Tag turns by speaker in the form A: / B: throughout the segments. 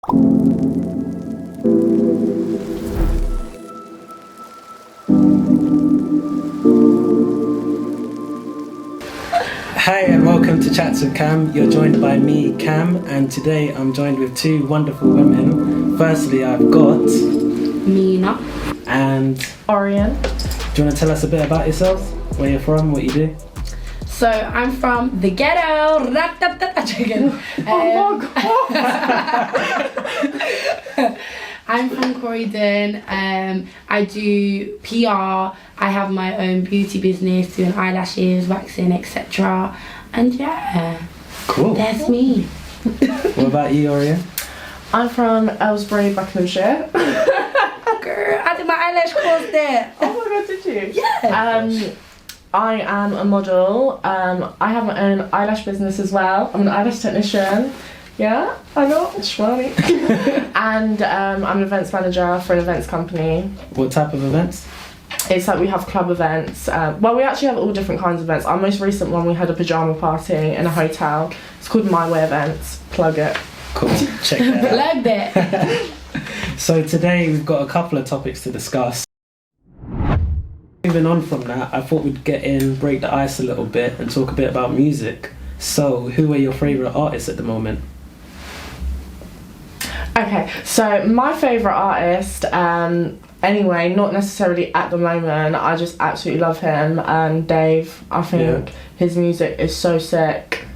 A: Hi and welcome to Chats with Cam. You're joined by me, Cam, and today I'm joined with two wonderful women. Firstly, I've got
B: Mina
A: and
C: Orienne.
A: Do you want to tell us a bit about yourselves? Where you're from, what you do?
B: So I'm from the ghetto.
C: Oh my god!
B: I'm from Croydon. I do PR. I have my own beauty business, doing eyelashes, waxing, etc. And yeah,
A: Cool.
B: that's me.
A: What about you, Orienne?
C: I'm from Aylesbury, Buckinghamshire.
B: Girl, I did my eyelash course there.
C: Oh my god, did you?
B: Yeah.
C: I am a model. I have my own eyelash business as well. I'm an eyelash technician. Yeah, I know, it's funny. And I'm an events manager for an events company.
A: What type of events?
C: It's like we have club events. Well, we actually have all different kinds of events. Our most recent one, we had a pyjama party in a hotel. It's called My Way Events. Plug it.
A: Cool, check that out.
B: Like that.
A: So today we've got a couple of topics to discuss. Moving on from that, I thought we'd break the ice a little bit and talk a bit about music. So, who are your favourite artists at the moment?
C: Okay, so my favourite artist, anyway, not necessarily at the moment, I just absolutely love him, Dave. I think his music is so sick.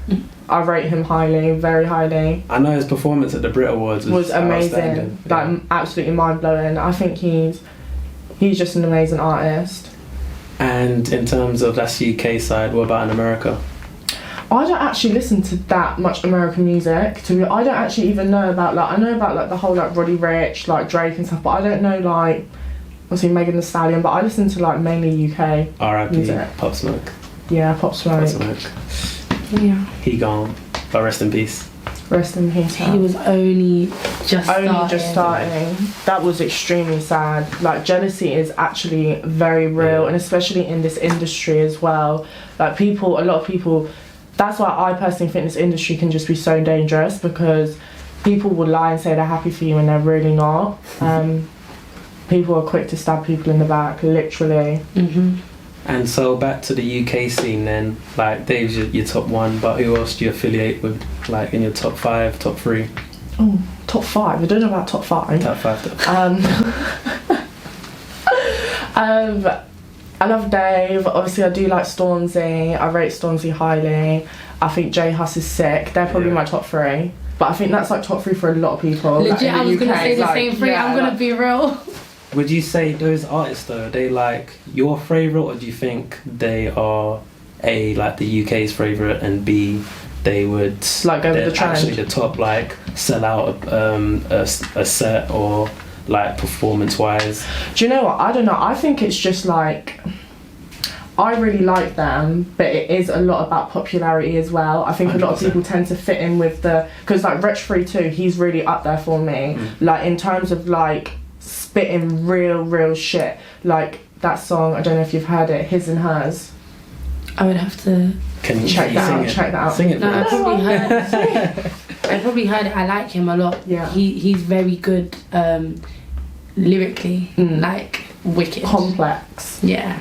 C: I rate him highly, very highly.
A: I know his performance at the Brit Awards was
C: amazing, like absolutely mind-blowing. I think he's just an amazing artist.
A: And in terms of that's UK side, what about in America?
C: I don't actually listen to that much American music. I don't actually even know about I know about the whole Roddy Ricch, Drake and stuff, but I don't know obviously Megan Thee Stallion. But I listen to mainly UK
A: R.I.P.
C: music.
A: Pop Smoke.
C: Yeah, Pop Smoke. Yeah.
A: He gone, but rest in peace.
C: Rest in peace.
B: He was only just starting. That
C: was extremely sad. Jealousy is actually very real, and especially in this industry as well. A lot of people. That's why I personally think this industry can just be so dangerous, because people will lie and say they're happy for you and they're really not. People are quick to stab people in the back, literally.
B: Mm-hmm.
A: And so back to the UK scene then, Dave's your top one, but who else do you affiliate with, in your top 5, top 3?
C: Oh, top 5? I don't know about top 5.
A: Top 5.
C: I love Dave. Obviously, I do like Stormzy. I rate Stormzy highly. I think J Hus is sick. They're probably my top 3. But I think that's top 3 for a lot of people.
B: Legit, I was going to say the same 3. I'm going to be real.
A: Would you say those artists though, are they your favourite, or do you think they are A, the UK's favourite, and B, they would
C: go with the trend?
A: Actually the top, sell out a set, or performance wise?
C: Do you know what? I don't know. I think it's just I really like them, but it is a lot about popularity as well. I think 100%. A lot of people tend to fit in with because Wretch Free too, he's really up there for me. In terms of spitting real shit. That song, I don't know if you've heard it, His and Hers.
B: I would have to
C: check that out.
A: Sing it.
B: No, I probably heard it. I like him a lot.
C: Yeah.
B: He's very good lyrically, wicked.
C: Complex.
B: Yeah.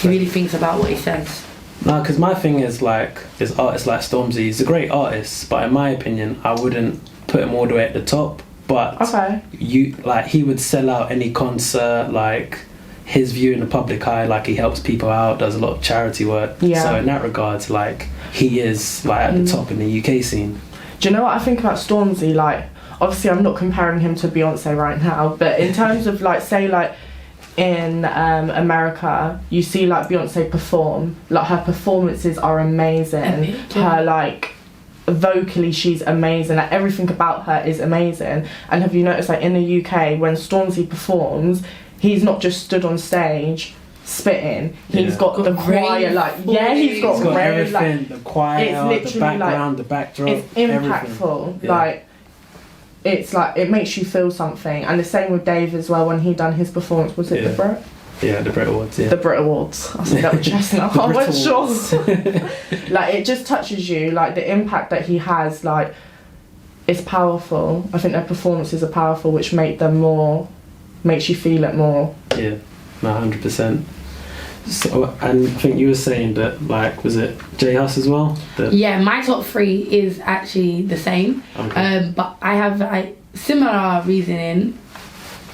B: He really thinks about what he says.
A: No, because my thing is artists like Stormzy, he's a great artist, but in my opinion, I wouldn't put him all the way at the top. But he would sell out any concert, his view in the public eye, he helps people out, does a lot of charity work.
C: Yeah.
A: So in that regard, he is at the top in the UK scene.
C: Do you know what I think about Stormzy? Obviously I'm not comparing him to Beyonce right now, but in terms of in America, you see Beyonce perform. Her performances are amazing. Her vocally she's amazing. Everything about her is amazing. And have you noticed in the UK, when Stormzy performs, he's not just stood on stage spitting, he's got the choir he's got
A: everything, the choir, the background, the backdrop,
C: it's impactful. It's it makes you feel something. And the same with Dave as well, when he done his performance. Was it the Brit?
A: Yeah, the Brit Awards,
C: The Brit Awards. I said that with chestnut. I wasn't sure. It just touches you, the impact that he has, it's powerful. I think their performances are powerful, which makes you feel it more.
A: Yeah, no, 100%. So, and I think you were saying that, like, was it J Hus as well?
B: Yeah, my top 3 is actually the same.
A: Okay.
B: But I have similar reasoning,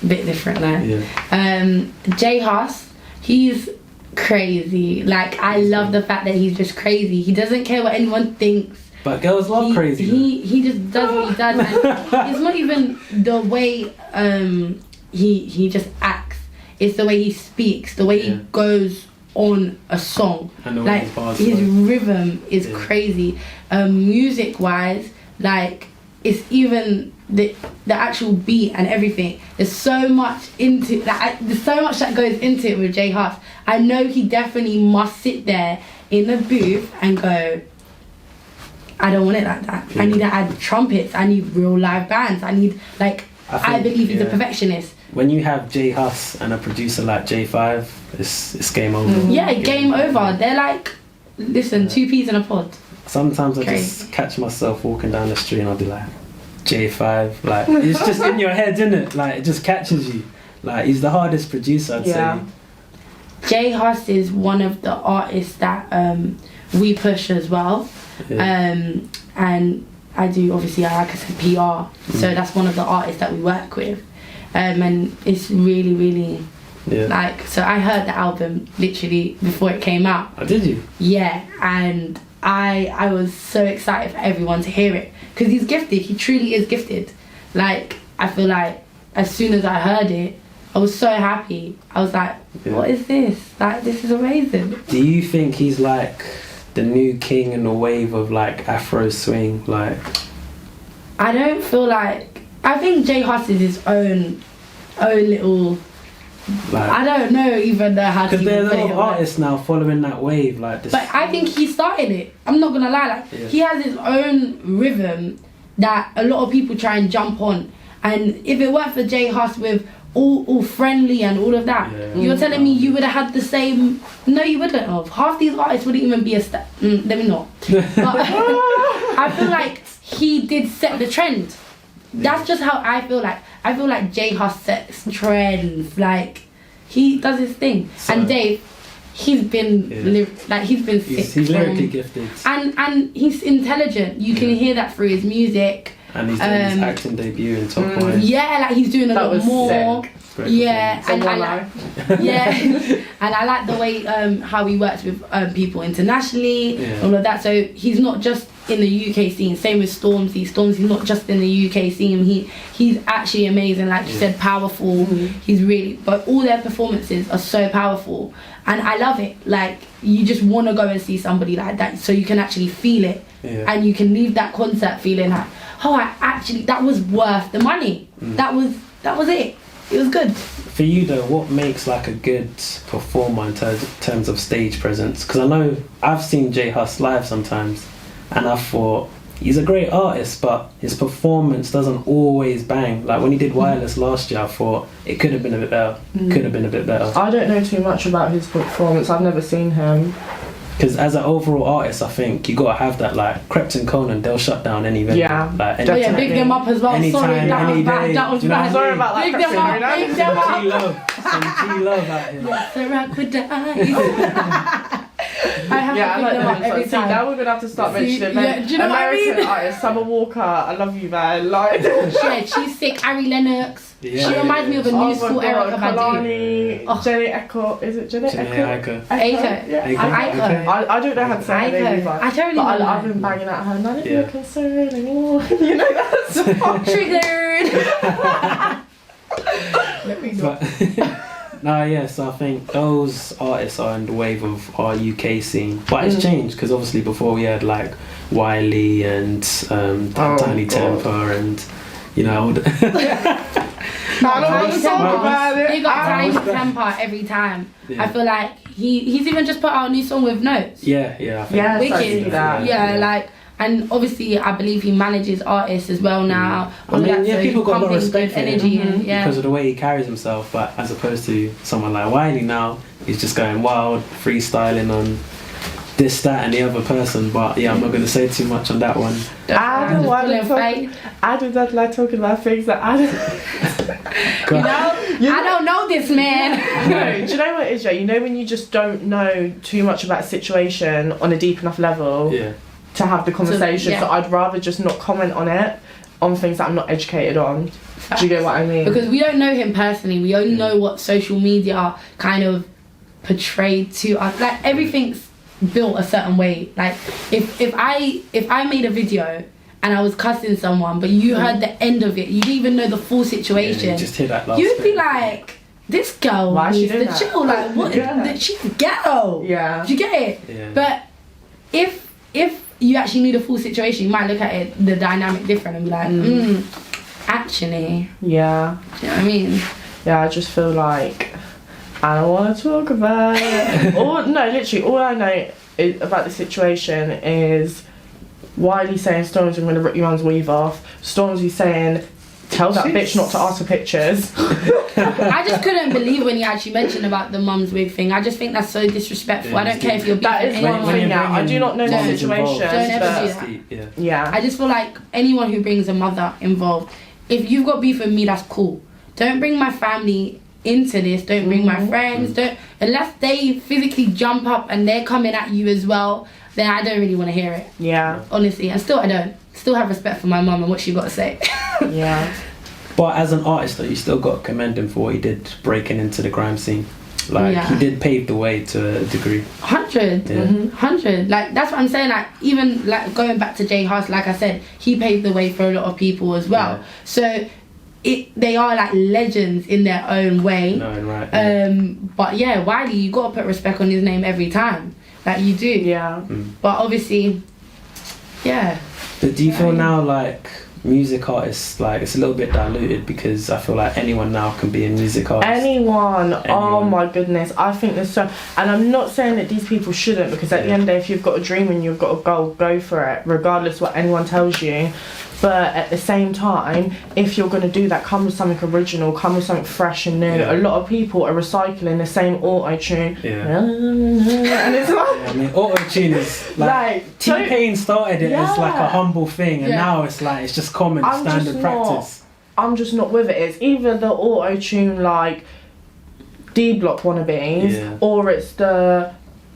B: a bit different though.
A: Yeah.
B: J Hus, he's crazy. Like, I love the fact that he's just crazy. He doesn't care what anyone thinks.
A: But girls love crazy.
B: He just does what he does. And it's not even the way he just acts. It's the way he speaks, the way he goes on a song.
A: And the way
B: like, his rhythm is crazy. Music wise, like, it's even the actual beat and everything. There's so much into there's so much that goes into it with J Hus. I know he definitely must sit there in the booth and go, I don't want it like that. I need to add trumpets. I need real live bands. I need, like, I believe he's a perfectionist.
A: When you have J Hus and a producer like J5, it's game over.
B: Yeah, game over. They're like, listen, 2 peas in a pod.
A: Sometimes I just catch myself walking down the street and I'll be like, J5, like, it's just in your head, isn't it? Like, it just catches you. Like, he's the hardest producer, I'd say.
B: J Hus is one of the artists that we push as well. And I do, obviously, like I said, PR. So that's one of the artists that we work with. And it's really, really, like, so I heard the album literally before it came out.
A: Oh, did you?
B: Yeah, and I was so excited for everyone to hear it. Because he's gifted, he truly is gifted. Like, I feel like as soon as I heard it, I was so happy. I was like, what is this? Like, this is amazing.
A: Do you think he's like the new king in the wave of like Afro swing? Like,
B: I don't feel like, I think J Hus is his own little, like, I don't know even know how to.
A: Because there's a lot of artists now following that wave, like this.
B: But I think he started it. I'm not gonna lie, like he has his own rhythm that a lot of people try and jump on. And if it weren't for J Hus with all friendly and all of that, you're telling me you would have had the same? No, you wouldn't have. Half these artists wouldn't even be let me not. But I feel like he did set the trend. That's just how I feel like. I feel like J Hus sets trends. Like, he does his thing. So, and Dave, he's been he's been sick.
A: He's lyrically gifted.
B: And he's intelligent. You can hear that through his music.
A: And he's doing his acting debut in Top Boy.
B: Yeah, like he's doing a lot more.
A: Sick.
B: Yeah, and I like the way how he works with people internationally, all of that. So he's not just in the UK scene. Same with Stormzy. Stormzy's not just in the UK scene. He's actually amazing. Like you said, powerful. He's really, but all their performances are so powerful, and I love it. Like, you just want to go and see somebody like that, so you can actually feel it, and you can leave that concert feeling like, oh, that was worth the money. That was it. It was good.
A: For you though, what makes like a good performer in terms of stage presence? Because I know I've seen J Hus live sometimes, and I thought he's a great artist, but his performance doesn't always bang. Like when he did Wireless last year, I thought it could have been a bit better. I
C: don't know too much about his performance. I've never seen him.
A: Because as an overall artist, I think you gotta have that. Like Krept and Conan, they'll shut down any venue.
C: Yeah,
A: like
B: big them up as well.
A: Anytime,
B: sorry, that was bad. That was bad.
C: Sorry about that.
B: Big them up. Big them up.
A: Some G-love out here.
B: Yes, the rock would die. I have to pick them up every time.
C: Now we're gonna have to start mentioning
B: do you know
C: American artists. Summer Walker, I love you, man. Like,
B: she's sick. Ari Lennox.
A: Yeah,
B: she reminds me of a new school Erica
C: Badu. Jenny Echo, is it Jenny Echo?
B: Aiko.
C: I don't know how to say her name.
B: I totally know.
C: I've been banging at her. None of your concern anymore. You know that song.
B: Triggered.
C: Let me know.
A: So I think those artists are in the wave of our UK scene, but it's changed because obviously before we had like Wiley and Tiny Temper and all the
C: I don't want to talk about it.
B: He got Tiny Temper every time. I feel like he's even just put out a new song with notes.
A: I think
B: Wicked. Like. And obviously, I believe he manages artists as well now.
A: I mean, people got a lot of respect for him
B: because
A: of the way he carries himself. But as opposed to someone like Wiley now, he's just going wild, freestyling on this, that, and the other person. But yeah, I'm not going to say too much on that one.
C: I don't want to talk. I do not like talking about things that I don't.
B: I don't know this man.
C: No, do you know what it is, Jay? You know when you just don't know too much about a situation on a deep enough level to have the conversation. So I'd rather just not comment on it, on things that I'm not educated on. Do you get what I mean?
B: Because we don't know him personally. We only know what social media kind of portrayed to us. Like everything's built a certain way. Like if I made a video and I was cussing someone, but you heard the end of it, you didn't even know the full situation.
A: You just hear that last
B: You'd be like, this girl needs to chill. Like what? She's ghetto.
C: Yeah.
B: Do you get it?
A: Yeah.
B: But if you actually knew the full situation, you might look at it, the dynamic different, and be like, actually.
C: Yeah.
B: Do you know what I mean?
C: Yeah, I just feel like I don't want to talk about it. Literally, all I know about the situation is Wiley saying, Stormzy, I'm going to rip your mum's weave off. Stormzy saying, tell that bitch not to ask for pictures.
B: I just couldn't believe when you actually mentioned about the mum's wig thing. I just think that's so disrespectful. I don't care if you're beefing
C: that is one thing now. I do not know the situation.
B: Don't ever do that.
C: Yeah.
B: I just feel like anyone who brings a mother involved, if you've got beef with me, that's cool. Don't bring my family into this. Don't bring my friends. Don't, unless they physically jump up and they're coming at you as well, then I don't really want to hear it.
C: Yeah.
B: Honestly, and still I don't. Still have respect for my mum and what she got to say.
C: Yeah.
A: But as an artist, though, you still got to commend him for what he did breaking into the grime scene. Like he did pave the way to a degree.
B: 100. 100. Like that's what I'm saying. Like even like going back to Jay Huss, like I said, he paved the way for a lot of people as well. So they are like legends in their own way.
A: No, right.
B: But yeah, Wiley, you gotta put respect on his name every time. Like you do.
C: Yeah.
B: But obviously, yeah.
A: But do you feel now like music artists, like it's a little bit diluted, because I feel like anyone now can be a music artist?
C: Anyone. Oh my goodness, I think there's so, and I'm not saying that these people shouldn't, because at the end of the day, if you've got a dream and you've got a goal, go for it regardless what anyone tells you. But at the same time, if you're going to do that, come with something original, come with something fresh and new. A lot of people are recycling the same auto-tune. And it's like...
A: I mean, auto-tune is like T-Pain started it as like a humble thing, and now it's like, it's just common standard practice.
C: I'm just not with it. It's either the auto-tune like D-Block wannabes, or it's the,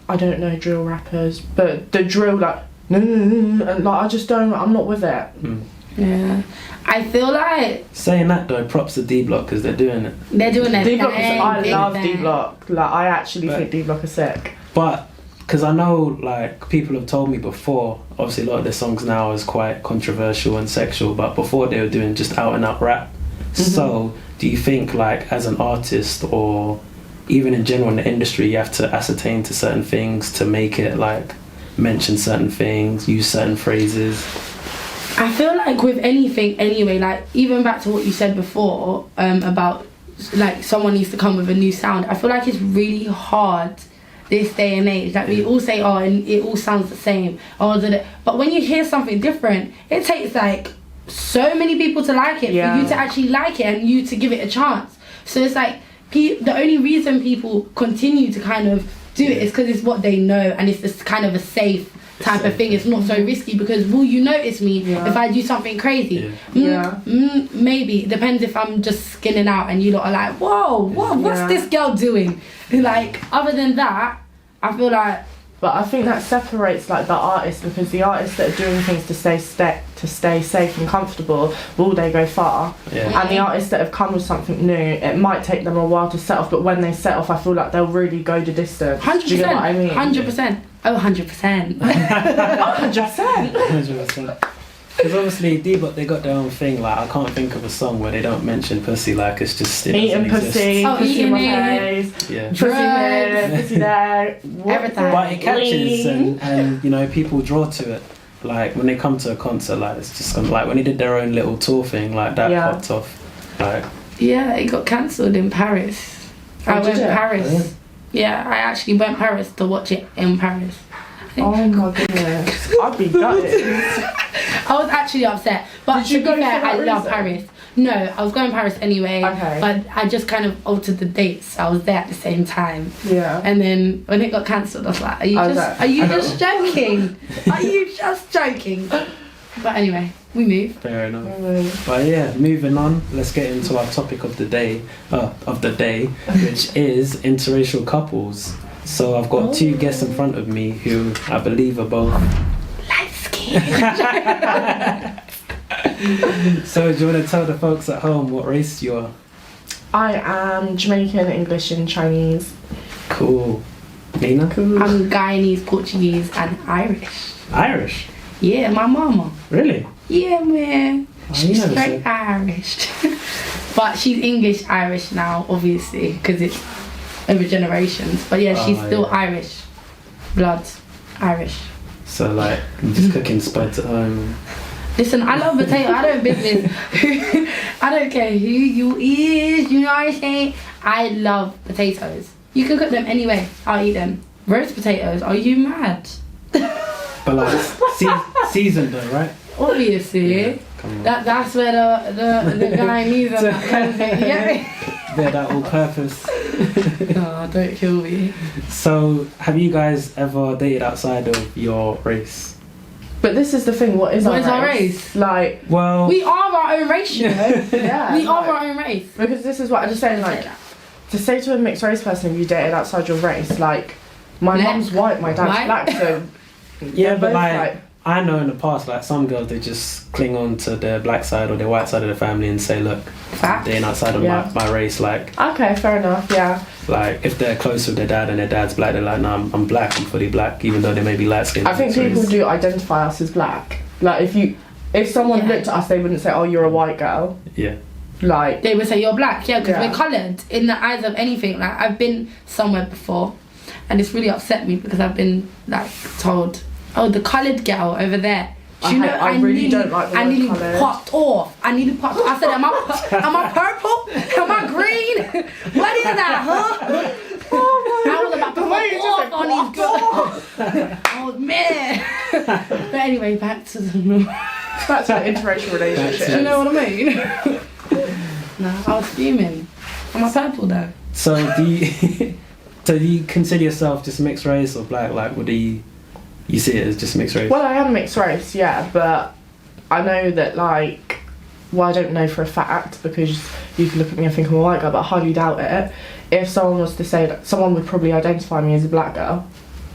C: I don't know, drill rappers, but the drill like, and like I just don't, I'm not with it.
B: Yeah, I feel like
A: saying that though, props to D-Block, because they're doing it.
B: They're doing it.
C: D-Block I love D-Block. Like I actually think D-Block is sick.
A: But because I know like people have told me before, obviously a lot of their songs now is quite controversial and sexual, but before they were doing just out and out rap. So do you think like as an artist, or even in general in the industry, you have to ascertain to certain things to make it like mention certain things, use certain phrases?
B: I feel like with anything anyway, like even back to what you said before about like someone needs to come with a new sound, I feel like it's really hard this day and age. Like we all say, oh, and it all sounds the same, but when you hear something different, it takes like so many people to like it, for you to actually like it and you to give it a chance. So it's like the only reason people continue to kind of do it is because it's what they know, and it's this kind of a safe type of thing. It's not so risky, because will you notice me if I do something crazy? Maybe. It depends if I'm just skinning out and you lot are like, whoa, what's this girl doing? Like other than that, I feel like.
C: But I think that separates like the artists, because the artists that are doing things to stay safe and comfortable, will they go far? And the artists that have come with something new, it might take them a while to set off, but when they set off, I feel like they'll really go the distance.
B: 100%.
C: Do you know what I mean?
B: 100%. Oh, 100%.
C: 100%.
A: Because obviously D-Block, they got their own thing. Like I can't think of a song where they don't mention pussy. Like it's just
C: eating pussy, pussy in my face, pussy here, pussy there,
B: everything.
A: But it catches, and you know people draw to it. Like when they come to a concert, like it's just like when they did their own little tour thing, like that popped off. Like
B: it got cancelled in Paris. I went to Paris. Yeah, I actually went Paris to watch it in Paris.
C: Oh my goodness, I'd be gutted.
B: I was actually upset, but to be fair, I love Paris. No, I was going to Paris anyway.
C: Okay.
B: But I just kind of altered the dates. I was there at the same time.
C: Yeah.
B: And then when it got cancelled, I was like, are you just joking? Are you just joking? But anyway, we move.
A: Fair enough. But yeah, moving on. Let's get into our topic of the day, which is interracial couples. So I've got two guests in front of me who I believe are both
B: light skin.
A: So do you want to tell the folks at home what race you are?
C: I am Jamaican, English and Chinese.
A: Cool. Mina?
C: Cool.
B: I'm Guyanese, Portuguese and Irish.
A: Irish?
B: Yeah, my mama.
A: Really?
B: Yeah, man. She's
A: never
B: straight
A: said.
B: Irish. But she's English Irish now, obviously, because it's over generations. But yeah, she's still Irish. Blood. Irish.
A: So like, you're just cooking spuds at home.
B: Listen, I love potato. I don't business. I don't care who you is. You know what I'm saying? I love potatoes. You can cook them anyway. I'll eat them. Roast potatoes. Are you mad?
A: But like, seasoned though, right?
B: Obviously.
A: Yeah, come on.
B: That's where the Guyanese and that kind of thing. Yeah.
A: They're that all purpose.
B: Oh, don't kill me.
A: So, have you guys ever dated outside of your race?
C: But this is the thing, what is our race? Like,
A: well,
B: we are our own race, you know.
C: yeah,
B: We are our own race.
C: Because this is what I'm just saying, like, to say to a mixed race person if you dated outside your race, like, my mum's white, my dad's black, so
A: yeah, but like, I know in the past, like, some girls, they just cling on to their black side or their white side of the family and say, look, I'm dating outside of my race, like,
C: okay, fair enough, yeah.
A: Like, if they're close with their dad and their dad's black, they're like, no, I'm black, I'm fully black, even though they may be light skinned.
C: I think people do identify us as black. Like, if someone looked at us, they wouldn't say, oh, you're a white girl.
A: Yeah.
C: Like,
B: they would say you're black, yeah, because we're coloured in the eyes of anything. Like, I've been somewhere before, and it's really upset me because I've been like told, oh, the coloured girl over there.
C: I really don't like the word
B: nearly
C: coloured.
B: popped off. I said, am I purple? Am I green? What is that, huh? I was about to pop off on these girls. Oh man. But anyway, back to the
C: interracial relationship.
B: Do you know what I mean? No, I was fuming. Am I purple though?
A: So do you consider yourself just mixed race or black? Like, you see it as just mixed race?
C: Well, I am mixed race, yeah, but I know that, like, well, I don't know for a fact because you can look at me and think I'm a white girl, but I highly doubt it. If someone was to say that, someone would probably identify me as a black girl.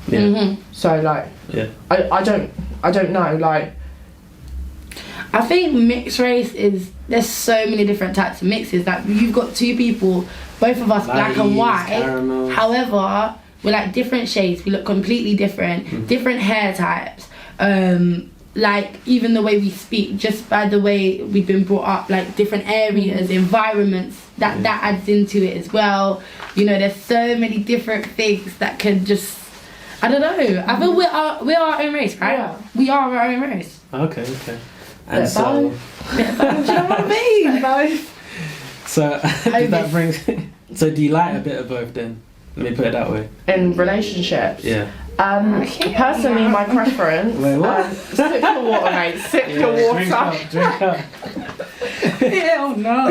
A: Yeah.
B: Mm-hmm.
C: So, like,
A: yeah.
C: I don't know, like.
B: I think mixed race is, there's so many different types of mixes. Like, you've got two people, both of us black and white.
A: Caramels.
B: However, we're like different shades. We look completely different. Different hair types. Like, even the way we speak, just by the way we've been brought up, like different areas, environments, that adds into it as well. You know, there's so many different things that can just, I don't know. I feel we're our own race, right?
C: Yeah.
B: We are our own race.
A: Okay. And so,
B: do you know what I mean?
A: so that brings. So do you like a bit of both then? Let me put it that way. In
C: relationships?
A: Yeah.
C: Personally, my preference.
A: Wait, what?
C: Sip your water, mate. Sip your water.
A: Drink up.
B: Hell no.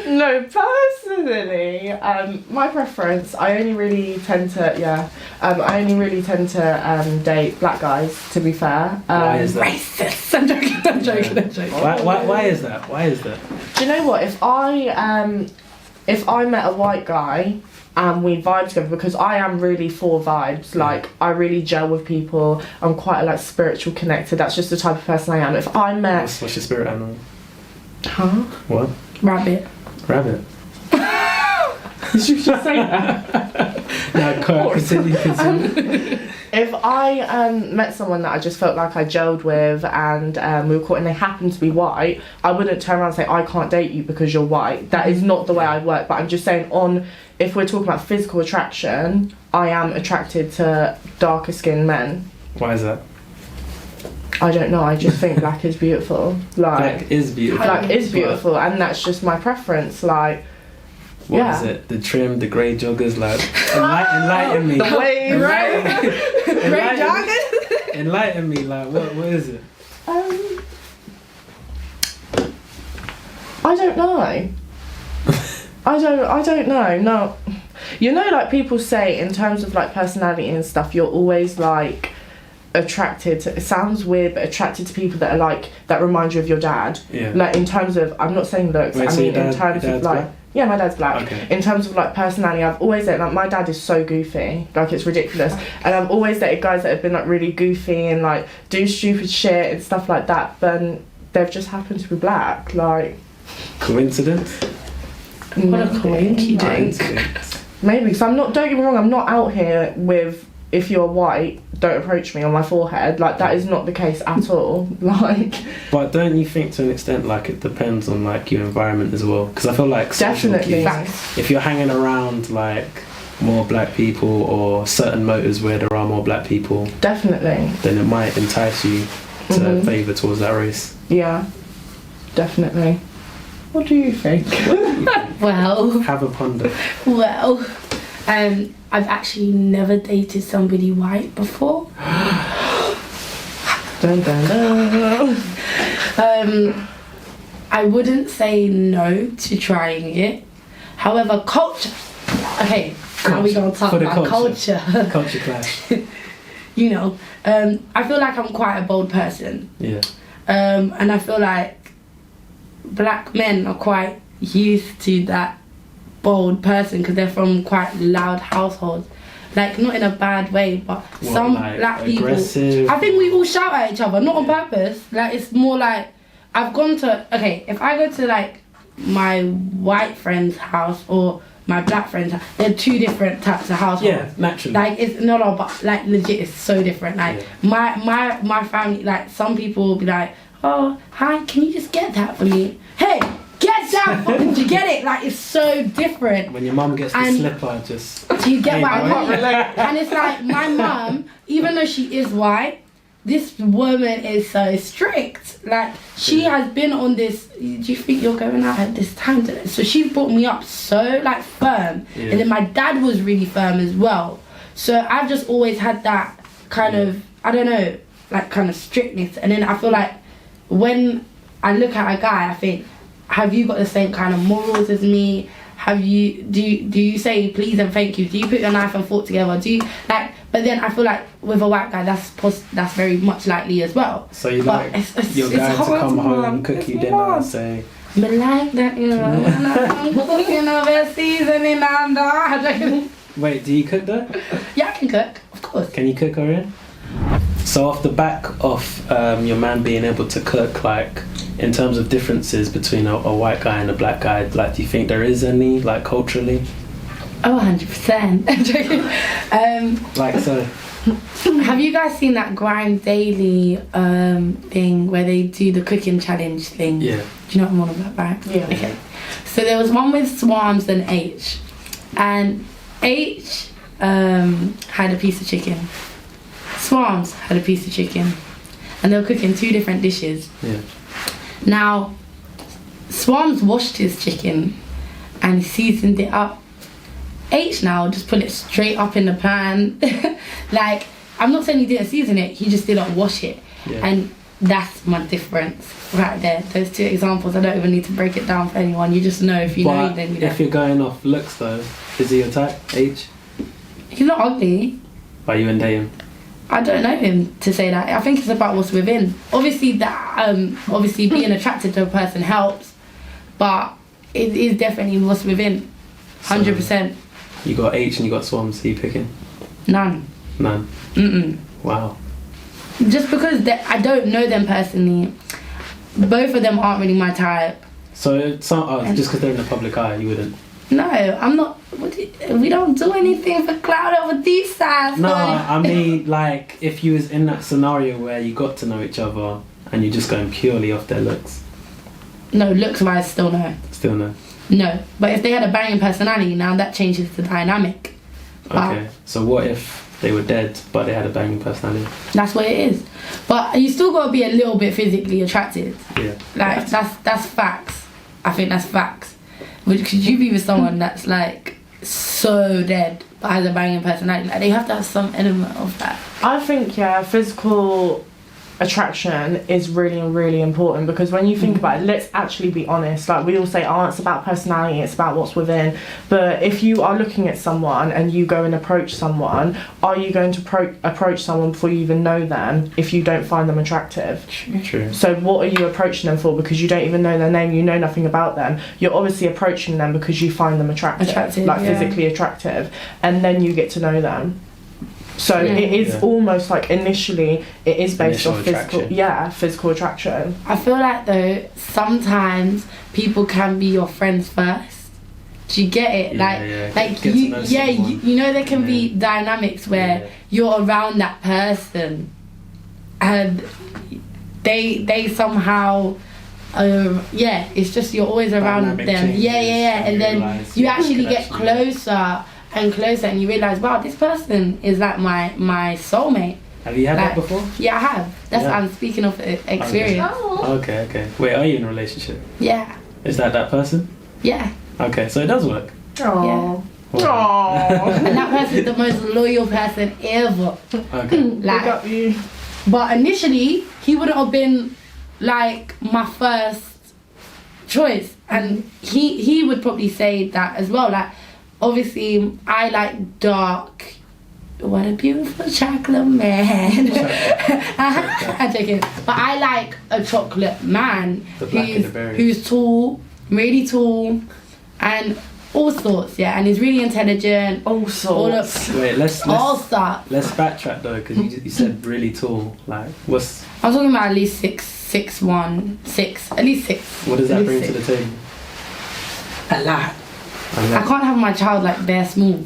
C: No, personally, my preference, I only really tend to date black guys, to be fair.
A: Why is that?
B: Racist. I'm joking.
A: Why is that?
C: Do you know what? If I met a white guy and we vibe together, because I am really for vibes, like, I really gel with people, I'm quite like spiritual connected, that's just the type of person I am. If I met...
A: What's your spirit animal?
C: Huh?
A: What?
B: Rabbit.
C: Did you just say that?
A: No, continue.
C: If I met someone that I just felt like I gelled with and we were caught and they happened to be white, I wouldn't turn around and say, I can't date you because you're white. That is not the way I work. But I'm just saying, if we're talking about physical attraction, I am attracted to darker skinned men.
A: Why is that?
C: I don't know, I just think black is beautiful. Like,
A: black is beautiful.
C: Black is beautiful, and that's just my preference. Like,
A: what is it? The trim, the grey joggers, like, enlighten me.
C: The wave, right?
B: Grey joggers?
A: Enlighten me. Like, what is it?
C: I don't know. I don't know. No, you know, like people say in terms of like personality and stuff, you're always like attracted to, it sounds weird, but attracted to people that are like, that remind you of your dad.
A: Yeah.
C: Like in terms of, I'm not saying looks.
A: Wait,
C: I
A: so
C: mean
A: your
C: in terms of like.
A: black?
C: Yeah, my dad's black.
A: Okay.
C: In terms of like personality, I've always said like my dad is so goofy, like it's ridiculous, and I've always dated guys that have been like really goofy and like do stupid shit and stuff like that, but they've just happened to be black. Like,
A: coincidence?
B: What a coincidence.
C: Maybe, because I'm not, don't get me wrong, I'm not out here with, if you're white, don't approach me on my forehead. Like, that is not the case at all. Like,
A: but don't you think to an extent like it depends on like your environment as well? Because I feel like
C: definitely,
A: if you're hanging around like more black people or certain motives where there are more black people,
C: definitely,
A: then it might entice you to favour towards that race.
C: Yeah, definitely. What do you think?
B: Well,
A: have a ponder.
B: Well, I've actually never dated somebody white before.
C: Dun, dun, dun.
B: I wouldn't say no to trying it. However, culture. Okay, now we're gonna talk about culture.
A: Culture clash.
B: You know, I feel like I'm quite a bold person.
A: Yeah.
B: And I feel like black men are quite used to that bold person because they're from quite loud households. Like, not in a bad way, but some
A: like
B: black
A: aggressive?
B: people, I think we all shout at each other, not on purpose. Like, it's more like, I've gone to, okay, if I go to like my white friend's house or my black friend's house, they're two different types of households.
A: Yeah, naturally.
B: Like, it's no, but like legit, it's so different. Like, my family, like, some people will be like, oh, hi, can you just get that for me? Hey, get that for me. Do you get it? Like, it's so different.
A: When your mum gets the slipper, just...
B: Do you get what I mean? And it's like, my mum, even though she is white, this woman is so strict. Like, she has been on this, do you think you're going out at this time? So she brought me up so, like, firm. Yeah. And then my dad was really firm as well. So I've just always had that kind of, I don't know, like, kind of strictness. And then I feel like when I look at a guy, I think, have you got the same kind of morals as me? Have you, do you say please and thank you? Do you put your knife and fork together? Do you, like, but then I feel like with a white guy, that's very much likely as well.
A: So you like your guy to come home, cook you dinner and say...
B: But like that, you know, when I'm cooking over seasoning and
A: Wait, do you cook though?
B: Yeah, I can cook, of course.
A: Can you cook, Orienne? So off the back of your man being able to cook, like, in terms of differences between a white guy and a black guy, like, do you think there is any, like, culturally?
B: Oh, 100%. I'm joking.
A: Like, so...
B: Have you guys seen that Grind Daily thing where they do the cooking challenge thing?
A: Yeah.
B: Do you know what I'm on about, right?
C: Yeah.
B: Okay. So there was one with Swarms and H. And H had a piece of chicken. Swarms had a piece of chicken. And they were cooking two different dishes.
A: Yeah.
B: Now, Swarms washed his chicken and seasoned it up. H now just put it straight up in the pan. Like, I'm not saying he didn't season it, he just didn't wash it.
A: Yeah.
B: And that's my difference right there. Those two examples, I don't even need to break it down for anyone. You just know, if you know, then you know.
A: If you're going off looks though, is he your type? H?
B: He's not ugly.
A: Why you and him?
B: I don't know him to say that. I think it's about what's within. Obviously that obviously being attracted to a person helps, but it is definitely what's within. 100%.
A: So, you got H and you got Swans, who you picking?
B: None.
A: Mm-mm. Wow.
B: Just because I don't know them personally, both of them aren't really my type.
A: So it's not, just because they're in the public eye, you wouldn't?
B: No, I'm not. We don't do anything for clout over these sides.
A: No, I mean, like, if you was in that scenario where you got to know each other and you're just going purely off their looks.
B: No, looks wise, still no.
A: Still no.
B: No, but if they had a banging personality, now that changes the dynamic.
A: Okay, so what if they were dead but they had a banging personality?
B: That's what it is. But you still got to be a little bit physically attracted.
A: Yeah.
B: Like, that's facts. I think that's facts. Could you be with someone that's like so dead but has a banging personality. Like, they have to have some element of that.
C: I think, yeah, physical attraction is really, really important, because when you think about it, let's actually be honest. Like, we all say, oh, it's about personality, it's about what's within. But if you are looking at someone and you go and approach someone, are you going to approach someone before you even know them if you don't find them attractive?
A: True.
C: So what are you approaching them for? Because you don't even know their name, you know nothing about them. You're obviously approaching them because you find them attractive, like physically attractive, and then you get to know them. So it is almost like initially it is based on physical attraction.
B: I feel like though sometimes people can be your friends first. Do you get it? You know there can be dynamics where you're around that person and they somehow it's just you're always around them. And then you actually get closer and closer, and you realise, wow, this person is like my soulmate.
A: Have you had that before?
B: Yeah, I have. I'm speaking of experience.
A: Okay. Wait, are you in a relationship?
B: Yeah.
A: Is that person?
B: Yeah.
A: Okay, so it does work.
C: Oh.
B: Yeah.
C: Aww.
B: And that person's the most loyal person ever.
A: Okay.
C: Like, you.
B: But initially, he wouldn't have been like my first choice, and he would probably say that as well. Like, obviously, I like dark. What a beautiful chocolate man. I'm joking. But I like a chocolate man who's tall, really tall, and all sorts, and he's really intelligent.
C: All sorts.
A: Let's backtrack though, because you said really tall. Like, what's?
B: I'm talking about at least 6'1", at least 6.
A: What does that bring to the table?
B: A lot. I can't have my child like bare small.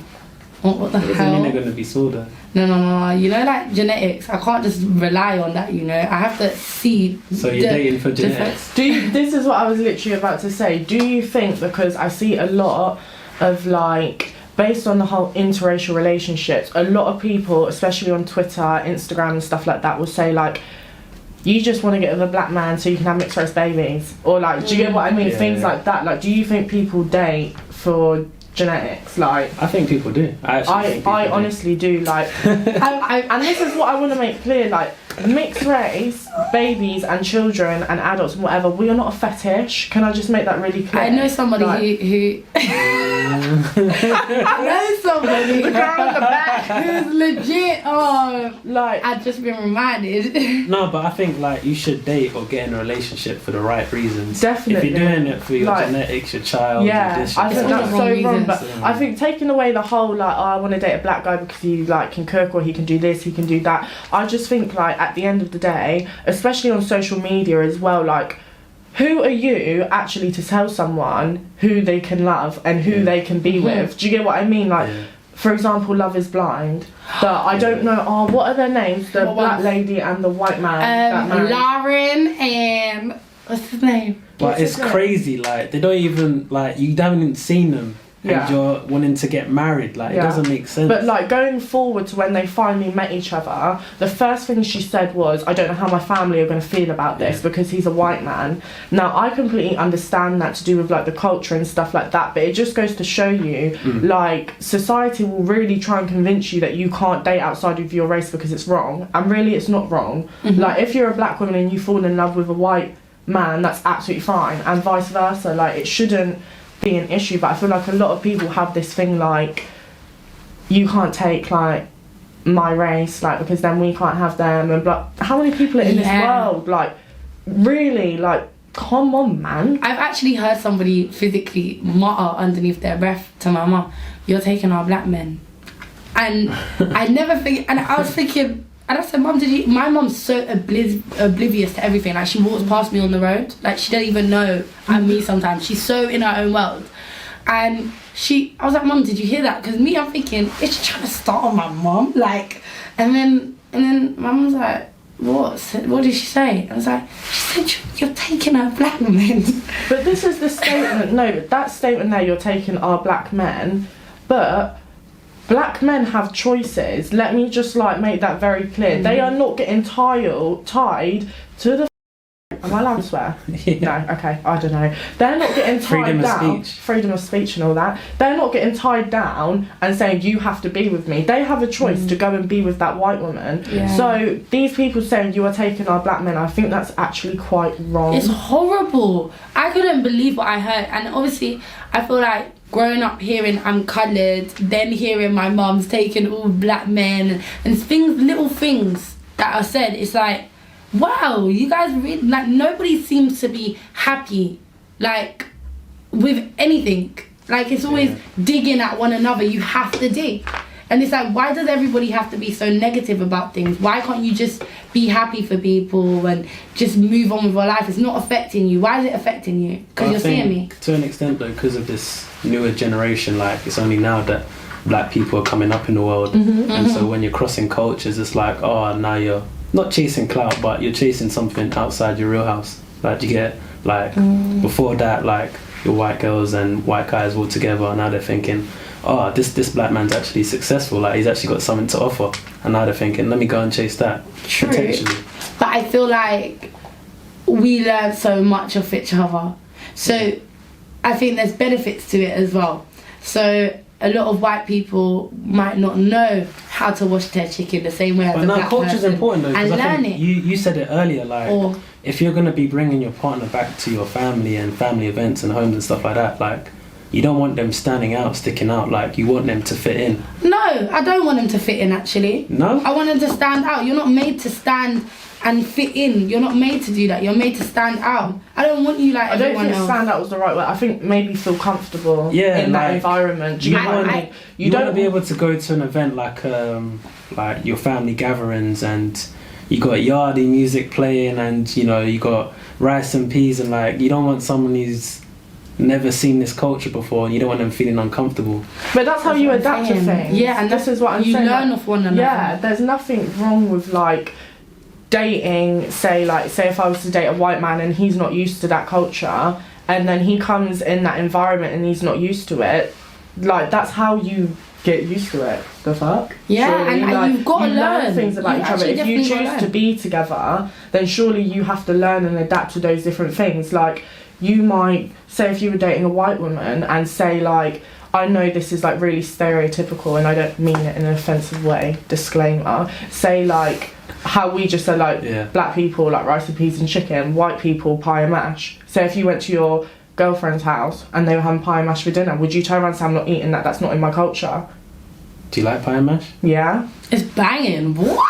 B: What the hell?
A: Doesn't mean they're gonna be small though.
B: No. You know, like genetics. I can't just rely on that. You know, I have to see.
A: So you're dating for genetics.
C: This is what I was literally about to say. Do you think, because I see a lot of like, based on the whole interracial relationships, a lot of people, especially on Twitter, Instagram, and stuff like that, will say like, you just want to get with a black man so you can have mixed race babies, or like, do you get what I mean? Things like that. Like, do you think people date for genetics? Like,
A: I think people do. I
C: honestly do. Like, and this is what I want to make clear. Like, mixed race babies and children and adults and whatever, we are not a fetish. Can I just make that really clear?
B: I know somebody who I know somebody
C: the girl in the back
B: who's legit. Like, I've just been reminded.
A: No, but I think like you should date or get in a relationship for the right reasons.
C: Definitely.
A: If you're doing it for your genetics, your child,
C: I think that's so wrong. But I think taking away the whole like, oh, I want to date a black guy because he like can cook, or he can do this, he can do that. I just think like at the end of the day, especially on social media as well, like, who are you actually to tell someone who they can love and who they can be with? Do you get what I mean? Like, for example, Love is Blind. I don't know. What are their names? The black lady and the white man.
B: Lauren and what's his name?
A: But it's crazy. Like, they don't even like, you haven't even seen them. And you're wanting to get married, like, it doesn't make sense.
C: But like, going forward to when they finally met each other, the first thing she said was, I don't know how my family are going to feel about this because he's a white man. Now, I completely understand that to do with like the culture and stuff like that, but it just goes to show you like, society will really try and convince you that you can't date outside of your race because it's wrong, and really it's not wrong. Like, if you're a black woman and you fall in love with a white man, that's absolutely fine, and vice versa. Like, it shouldn't be an issue. But I feel like a lot of people have this thing like, you can't take like my race, like, because then we can't have them, and like, how many people are in this world? Like, really, like, come on, man.
B: I've actually heard somebody physically mutter underneath their breath to my mum, "You're taking our black men," and I never think, and I was thinking, and I said, Mum, my mum's so oblivious to everything. Like, she walks past me on the road. Like, she doesn't even know I'm me sometimes. She's so in her own world. And I was like, Mum, did you hear that? Because me, I'm thinking, is she trying to start on my mum? Like, and then my mum's like, what did she say? I was like, she said, you're taking our black men.
C: But this is the statement. No, that statement there, you're taking our black men. But black men have choices. Let me just like make that very clear. They are not getting tied to the Am I allowed to swear?
A: Yeah.
C: No, okay, I don't know. They're not getting tied down. Freedom of speech and all that. They're not getting tied down and saying you have to be with me. They have a choice to go and be with that white woman. Yeah. So these people saying you are taking our black men, I think that's actually quite wrong.
B: It's horrible. I couldn't believe what I heard, and obviously I feel like growing up hearing I'm coloured, then hearing my mum's taking all black men and things, little things that are said, it's like, wow, you guys really, like, nobody seems to be happy, like, with anything. Like, it's always digging at one another. You have to dig. And it's like, why does everybody have to be so negative about things? Why can't you just be happy for people and just move on with your life? It's not affecting you. Why is it affecting you? Because you're seeing me.
A: To an extent, though, because of this newer generation, like, it's only now that black people are coming up in the world. And so when you're crossing cultures, it's like, oh, now you're not chasing clout, but you're chasing something outside your real house. Like, you get, like, before that, like, your white girls and white guys all together, and now they're thinking, oh, this black man's actually successful, like, he's actually got something to offer, and now they're thinking, let me go and chase that.
B: True. But I feel like we learn so much of each other, so I think there's benefits to it as well. So a lot of white people might not know how to wash their chicken the same way as a black person.
A: Culture's important though,
B: and learn it.
A: You said it earlier, like, if you're going to be bringing your partner back to your family and family events and homes and stuff like that, like, you don't want them standing out, sticking out, like, you want them to fit in.
B: No, I don't want them to fit in, actually.
A: No?
B: I want them to stand out. You're not made to stand and fit in. You're not made to do that. You're made to stand out. I don't want you like everyone else. I don't think
C: stand out was the right word. I think maybe feel comfortable in that environment. Do you get what I mean?
A: You don't want to be able to go to an event like your family gatherings, and you got yardie music playing, and, you know, you got rice and peas, and, like, you don't want someone who's never seen this culture before, and you don't want them feeling uncomfortable.
C: But that's how you adapt to things.
B: Yeah, and this is what I'm saying. You learn off one another.
C: Yeah, there's nothing wrong with, like, dating, say if I was to date a white man and he's not used to that culture, and then he comes in that environment and he's not used to it, like, that's how you get used to it. The fuck?
B: Yeah,
C: surely,
B: and you've got to learn
C: things about each other. If you choose to be together, then surely you have to learn and adapt to those different things. Like, you might say, if you were dating a white woman, and say, like, I know this is, like, really stereotypical and I don't mean it in an offensive way, disclaimer, say, like, how we just said, like, black people like rice and peas and chicken, white people pie and mash. So if you went to your girlfriend's house and they were having pie and mash for dinner, would you turn around and say, I'm not eating that, that's not in my culture?
A: Do you like pie and mash?
C: Yeah.
B: It's banging. What?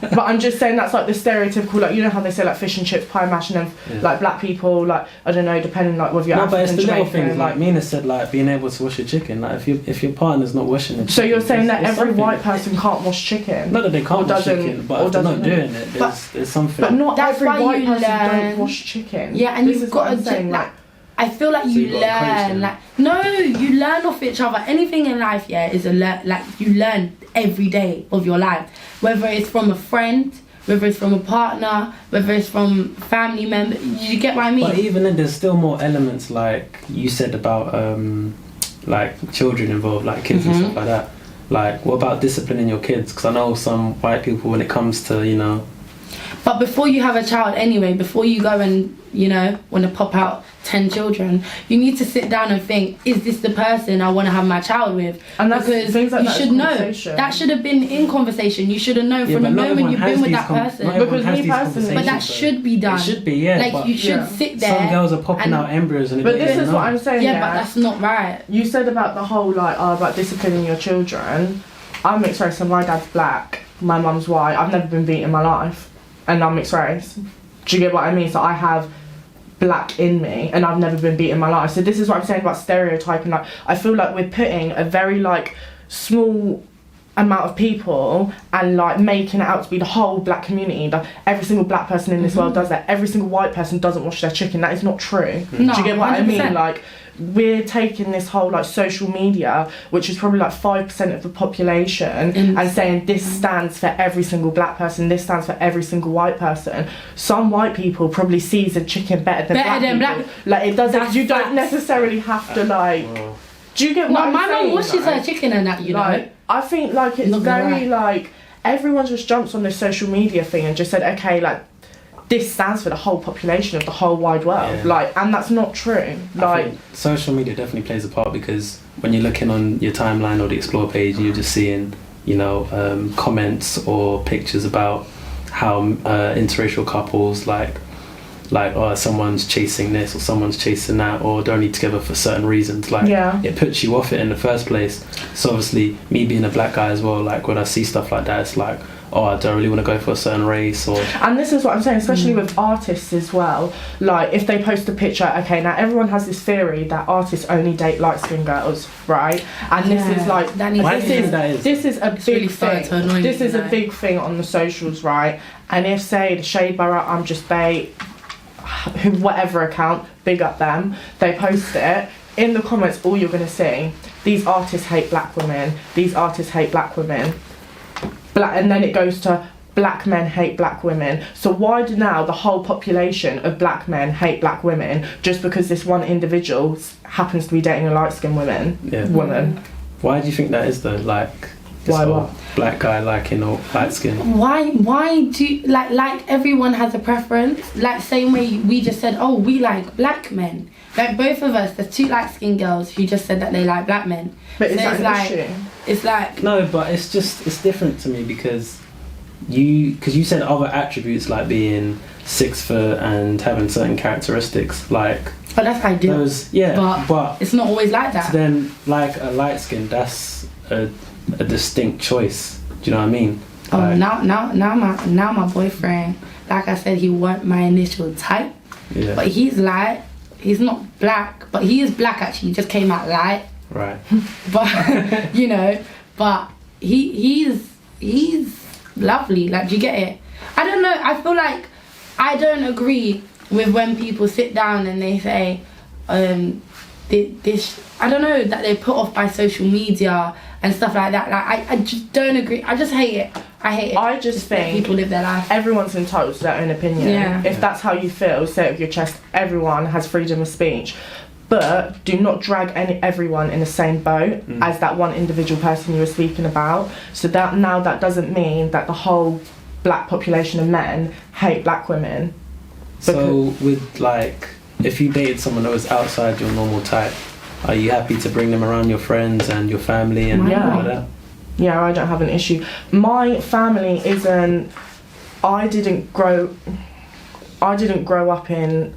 C: But I'm just saying that's, like, the stereotypical, like, you know how they say, like, fish and chips, pie and mash, and then like black people, like, I don't know, depending, like, whether you're African,
A: but it's the
C: Jamaican,
A: little things, like Mina said, like, being able to wash a chicken. Like, if your partner's not washing it.
C: So you're saying that every white person can't wash chicken?
A: Not that they can't wash chicken, but if they're not doing it, there's something.
C: But not every white person don't wash chicken.
B: Yeah, and you've got to like, I feel like you learn, like, no, you learn off each other. Anything in life, is like, you learn every day of your life, whether it's from a friend, whether it's from a partner, whether it's from family member. You get what I mean?
A: But even then, there's still more elements, like you said about like children involved, like kids and stuff like that. Like, what about disciplining your kids? Because I know some white people, when it comes to, you know.
B: But before you have a child anyway, before you go and, you know, want to pop out 10 children, you need to sit down and think, is this the person I want to have my child with?
C: And that's
B: because
C: like
B: you should know. That should have been in conversation. You should have known from the moment you've been with that person.
C: Because me personally,
B: but that should be done.
A: It should be, yeah.
B: Like, you should sit there.
A: Some girls are popping out embryos, and
C: but this is what I'm saying.
B: Yeah, but that's not right.
C: You said about the whole, like, about disciplining your children. I'm mixed race, so my dad's black, my mum's white. I've never been beat in my life, and I'm mixed race. Do you get what I mean? So I have black in me, and I've never been beat in my life. So this is what I'm saying about stereotyping. Like, I feel like we're putting a very, like, small amount of people and, like, making it out to be the whole black community. Like, every single black person in this world does that. Every single white person doesn't wash their chicken. That is not true.
B: No,
C: do you get what
B: 100%.
C: I mean? Like, we're taking this whole, like, social media, which is probably like 5% of the population, and saying this stands for every single black person, this stands for every single white person. Some white people probably season chicken better than black people. Like, it doesn't. You don't necessarily have to, like. Do you get what I'm saying?
B: My mum washes her chicken and that, you know.
C: I think, like, it's very, like, everyone just jumps on this social media thing and just said, okay, like, this stands for the whole population of the whole wide world, like, and that's not true. Like,
A: social media definitely plays a part, because when you're looking on your timeline or the explore page, you're just seeing, you know, comments or pictures about how interracial couples like oh, someone's chasing this or someone's chasing that, or they're only together for certain reasons. Like, it puts you off it in the first place. So obviously, me being a black guy as well, like when I see stuff like that, it's like, oh, I don't really want to go for a certain race. Or
C: and this is what I'm saying, especially with artists as well. Like, if they post a picture, okay, now everyone has this theory that artists only date light-skinned girls, right? And this is like, this is a big thing. This is a big thing on the socials, right? And if, say, the Shade Borough, I'm Just Bait, whatever account, big up them, they post it, in the comments, all you're going to see, these artists hate black women, these artists hate black women. And then it goes to black men hate black women. So why do now the whole population of black men hate black women just because this one individual happens to be dating a light-skinned woman?
A: Why do you think that is though? Like, this whole black guy liking all light skin.
B: Why do you, like everyone has a preference? Like, same way we just said, oh, we like black men. Like, both of us, there's 2 light-skinned girls who just said that they like black men.
C: But is that an issue?
B: It's like...
A: No, but it's different to me, because you said other attributes like being 6 foot and having certain characteristics, like...
B: But that's ideal. But it's not always like that.
A: So then, like a light skin, that's a distinct choice. Do you know what I mean?
B: Oh, like, now my boyfriend, like I said, he wasn't my initial type.
A: Yeah.
B: But he's light. He's not black, but he is black actually. He just came out light.
A: Right.
B: But you know, but he's lovely. Like, do you get it? I don't know. I feel like I don't agree with when people sit down and they say, this. I don't know, that they're put off by social media and stuff like that. Like, I just don't agree. I just hate it. I hate it.
C: I just think
B: people live their life.
C: Everyone's entitled to their own opinion.
B: Yeah.
C: If that's how you feel, say it with your chest. Everyone has freedom of speech. But do not drag everyone in the same boat as that one individual person you were speaking about. So that doesn't mean that the whole black population of men hate black women.
A: So with, like, if you dated someone that was outside your normal type, are you happy to bring them around your friends and your family and all that?
C: Yeah, I don't have an issue. My family isn't... I didn't grow up in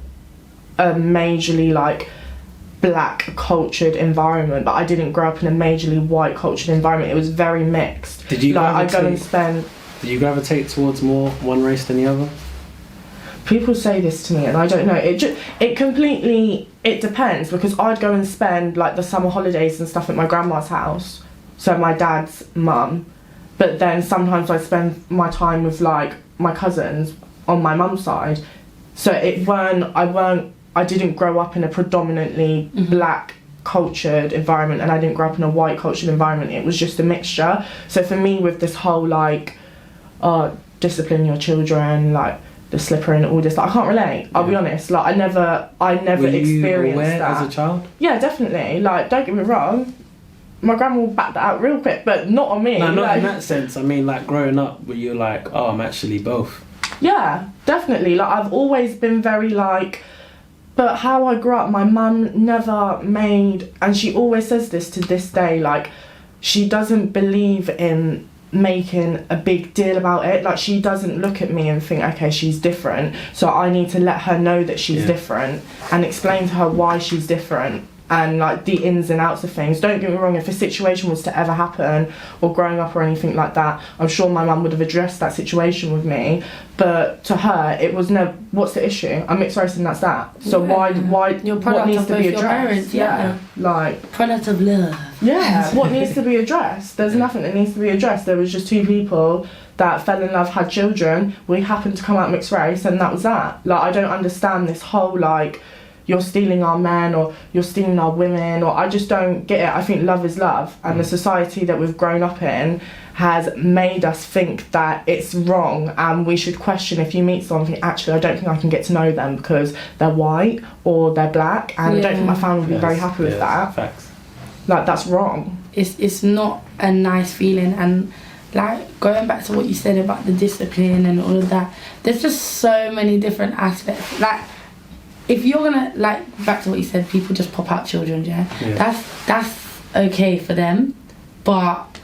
C: a majorly, like, black cultured environment, but I didn't grow up in a majorly white cultured environment. It was very mixed.
A: Did you
C: Did
A: you gravitate towards more one race than the other?
C: People say this to me and I don't know. It depends, because I'd go and spend like the summer holidays and stuff at my grandma's house, so my dad's mum, but then sometimes I'd spend my time with like my cousins on my mum's side. So I didn't grow up in a predominantly black cultured environment, and I didn't grow up in a white cultured environment. It was just a mixture. So for me, with this whole like discipline your children, like the slipper and all this, like, I can't relate. I'll be honest. Like, I never
A: Were you
C: experienced
A: aware
C: that
A: as a child.
C: Yeah, definitely. Like, don't get me wrong, my grandma will back that out real quick, but not on me.
A: No, not
C: like,
A: in that sense. I mean, like, growing up, were you like, oh, I'm actually both?
C: Yeah, definitely. Like, I've always been very like, but how I grew up, my mum never made, and she always says this to this day, like, she doesn't believe in making a big deal about it. Like, she doesn't look at me and think, okay, she's different, so I need to let her know that she's different and explain to her why she's different and like the ins and outs of things. Don't get me wrong, if a situation was to ever happen or growing up or anything like that, I'm sure my mum would have addressed that situation with me, but to her it was never, what's the issue? I'm mixed race and that's that. So why
B: Your
C: what needs to be addressed?
B: Parents,
C: like,
B: product of love.
C: Yeah, what needs to be addressed? There's nothing that needs to be addressed. There was just 2 people that fell in love, had children, we happened to come out mixed race, and that was that. Like, I don't understand this whole like, you're stealing our men or you're stealing our women, or I just don't get it. I think love is love, and the society that we've grown up in has made us think that it's wrong, and we should question, if you meet someone, actually I don't think I can get to know them because they're white or they're black, and I don't think my family would be very happy with that.
A: Facts.
C: Like, that's wrong.
B: It's not a nice feeling, and like going back to what you said about the discipline and all of that, there's just so many different aspects. Like, if you're gonna, like, back to what you said, people just pop out children, that's okay for them. But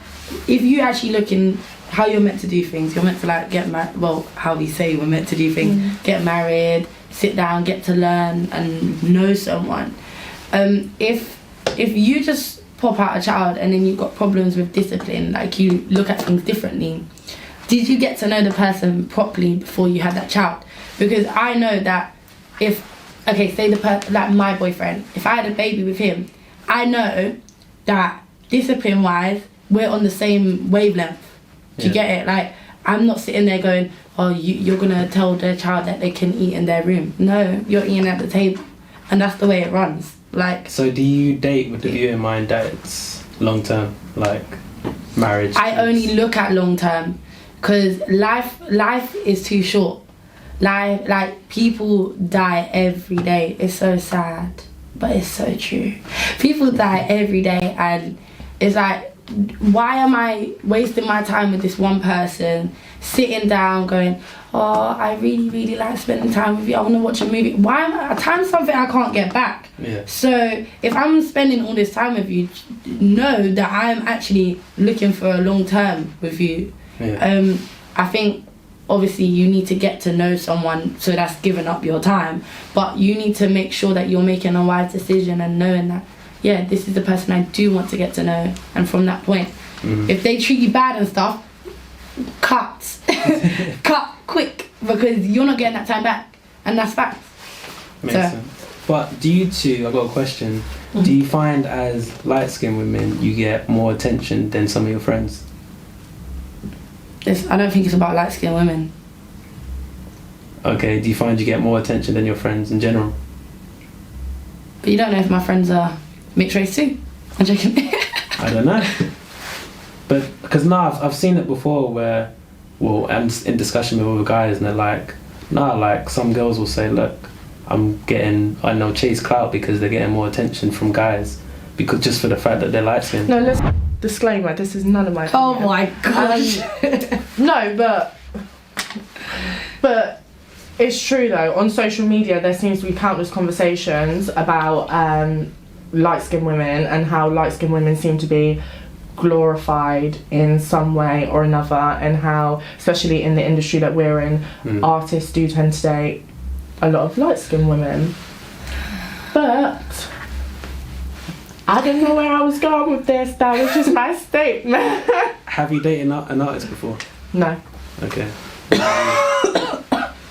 B: if you actually look in how you're meant to do things, you're meant to, like, get married, well, how we say we're meant to do things, get married, sit down, get to learn and know someone. If you just pop out a child and then you've got problems with discipline, like, you look at things differently, did you get to know the person properly before you had that child? Because I know that say like my boyfriend, if I had a baby with him, I know that discipline wise we're on the same wavelength. Do you get it? Like, I'm not sitting there going, oh, you're gonna tell their child that they can eat in their room. No, you're eating at the table, and that's the way it runs. Like,
A: so do you date with the view in mind that it's long term, like marriage?
B: I only look at long term, because life is too short. Like, people die every day. It's so sad, but it's so true. People die every day, and it's like, why am I wasting my time with this one person, sitting down going, oh, I really, really like spending time with you, I want to watch a movie. Why am I? Time's something I can't get back. So if I'm spending all this time with you, know that I'm actually looking for a long term with you. I think obviously you need to get to know someone, so that's giving up your time, but you need to make sure that you're making a wise decision and knowing that, yeah, this is the person I do want to get to know. And from that point, if they treat you bad and stuff, cut quick, because you're not getting that time back, and that's facts.
A: Makes sense. But do you two, I've got a question, do you find as light-skinned women you get more attention than some of your friends?
B: I don't think it's about light-skinned women.
A: Okay, do you find you get more attention than your friends in general?
B: But you don't know if my friends are mixed race too. I'm joking.
A: I don't know. But, because I've seen it before where, well, I'm in discussion with other guys and they're like, like, some girls will say, look, chase clout because they're getting more attention from guys, because just for the fact that they're light-skinned.
C: No, let's disclaimer, this is none of my opinion.
B: Oh my gosh.
C: No, but it's true though, on social media there seems to be countless conversations about light-skinned women and how light-skinned women seem to be glorified in some way or another, and how, especially in the industry that we're in, artists do tend to date a lot of light-skinned women. But I don't know where I was going with this. That was just my statement.
A: Have you dated an artist before?
C: No.
A: Okay.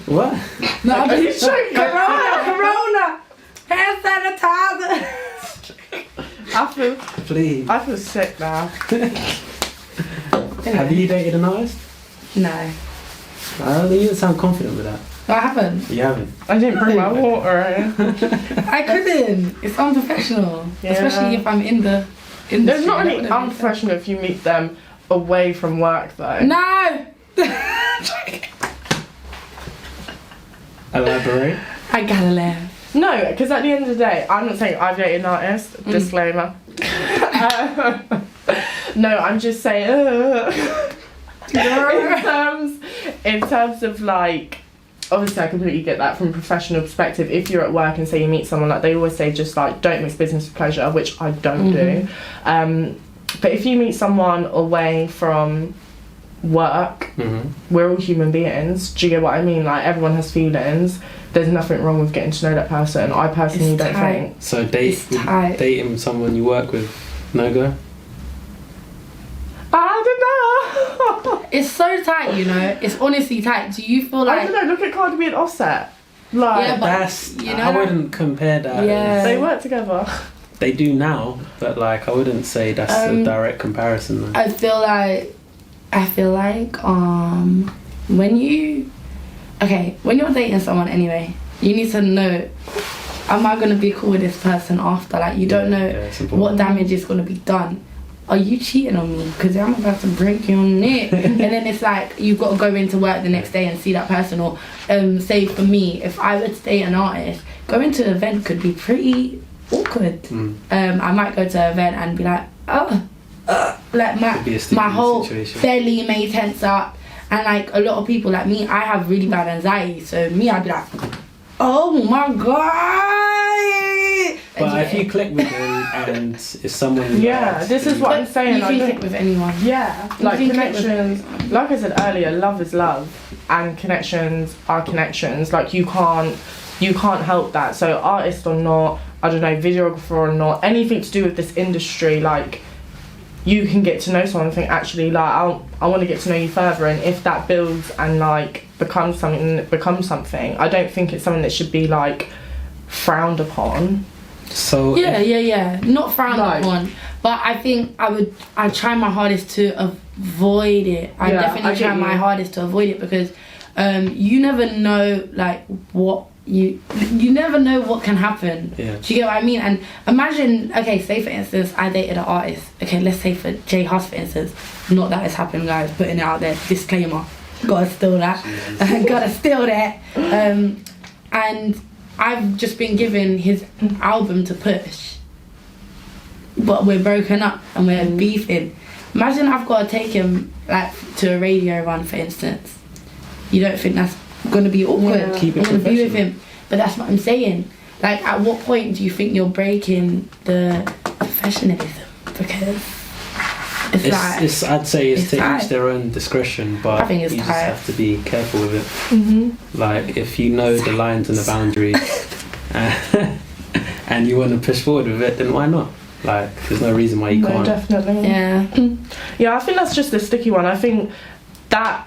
A: What?
B: No, I'm just joking. Corona. Hand sanitizer.
C: I feel sick now.
A: Have you dated an artist?
B: No.
A: You didn't sound confident with that.
B: No, I haven't.
A: You haven't?
C: I didn't bring my water in.
B: I couldn't. It's unprofessional. Yeah. Especially if I'm in the industry.
C: There's not any unprofessional if you meet them away from work though.
B: No!
A: Elaborate.
B: I gotta laugh.
C: No, because at the end of the day, I'm not saying I've dated an artist. Disclaimer. No, I'm just saying. in terms of like, obviously I completely get that from a professional perspective. If you're at work and say you meet someone, like they always say just like don't mix business with pleasure, which I don't do. But if you meet someone away from work, we're all human beings. Do you get what I mean? Like everyone has feelings. There's nothing wrong with getting to know that person. I personally don't think.
A: So dating someone you work with, no go?
C: I don't know.
B: It's so tight, you know. It's honestly tight. Do you feel like?
C: I don't know. Look at Cardi B and Offset. Like,
B: yeah, but
A: that's. You know, I wouldn't compare that.
B: Yeah.
C: They work together.
A: They do now, but like I wouldn't say that's a direct comparison. Though.
B: I feel like when you're dating someone anyway, you need to know, am I gonna be cool with this person after? Like you don't know what damage is gonna be done. Are you cheating on me? Because I'm about to break your neck. And then it's like you've got to go into work the next day and see that person. Or say for me, if I would date an artist, going to an event could be pretty awkward. I might go to an event and be like, like my whole
A: situation.
B: belly may tense up, and like a lot of people like me, I have really bad anxiety. So me, I'd be like, oh my god.
A: But if you click with them and if someone
C: this is what I'm saying.
B: You can click with anyone.
C: Yeah, like connections. Like I said earlier, love is love, and connections are connections. Like you can't help that. So artist or not, I don't know, videographer or not, anything to do with this industry, like you can get to know someone and think, actually, like I want to get to know you further, and if that builds and like becomes something, I don't think it's something that should be like frowned upon.
A: So
B: not frowned upon, but I think I try my hardest to avoid it. I definitely try my hardest to avoid it, because you never know like what you never know what can happen. Do you get what I mean? And imagine, okay, say for instance I dated an artist, okay, let's say for Jay Huss for instance, not that it's happened guys, putting it out there, disclaimer, gotta steal that. Gotta steal that. And I've just been given his album to push, but we're broken up and we're beefing. Imagine I've got to take him like to a radio run for instance. You don't think that's gonna be awkward?
A: Yeah. Keep it
B: I'm gonna be with
A: professional.
B: him, but that's what I'm saying. Like, at what point do you think you're breaking the professionalism? Because
A: it's I'd say it's to each their own discretion, but
B: I think it's
A: you just
B: tight.
A: have to be careful with it. Like if you know the lines and the boundaries, and you want to push forward with it, then why not? Like there's no reason why you can't.
C: Definitely. Yeah, I think that's just a sticky one. I think that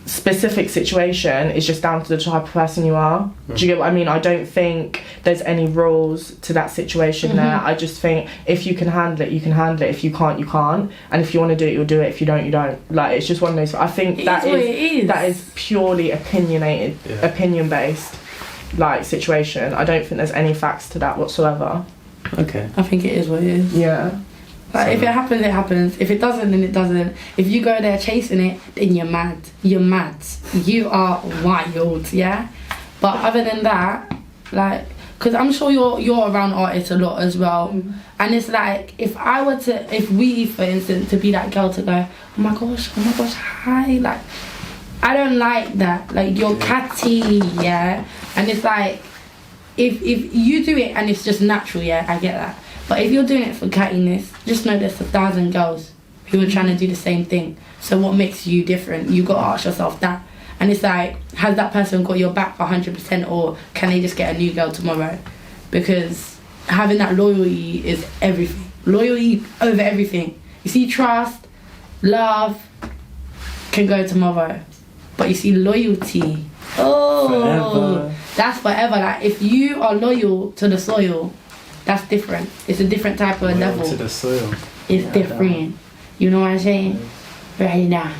C: specific situation is just down to the type of person you are. Do you get what I mean? I don't think there's any rules to that situation there. I just think if you can handle it, you can handle it. If you can't, you can't. And if you want to do it, you'll do it. If you don't, you don't. Like, it's just one of those. I think that is purely opinion based like situation. I don't think there's any facts to that whatsoever.
A: Okay.
B: I think it is what it is.
C: Yeah.
B: Like, if it happens, it happens. If it doesn't, then it doesn't. If you go there chasing it, then you're mad. You're mad. You are wild, yeah? But other than that, like, because I'm sure you're around artists a lot as well. And it's like, if we, for instance, to be that girl to go, oh my gosh, hi. Like, I don't like that. Like, you're catty, yeah? And it's like, if you do it and it's just natural, yeah, I get that. But if you're doing it for cattiness, just know there's 1,000 girls who are trying to do the same thing. So what makes you different? You got to ask yourself that. And it's like, has that person got your back 100%, or can they just get a new girl tomorrow? Because having that loyalty is everything. Loyalty over everything. You see, trust, love can go tomorrow. But you see, loyalty,
A: forever.
B: That's forever. Like, if you are loyal to the soil, that's different. It's a different type of level.
A: To the soil.
B: It's different. You know what I'm saying? Right now.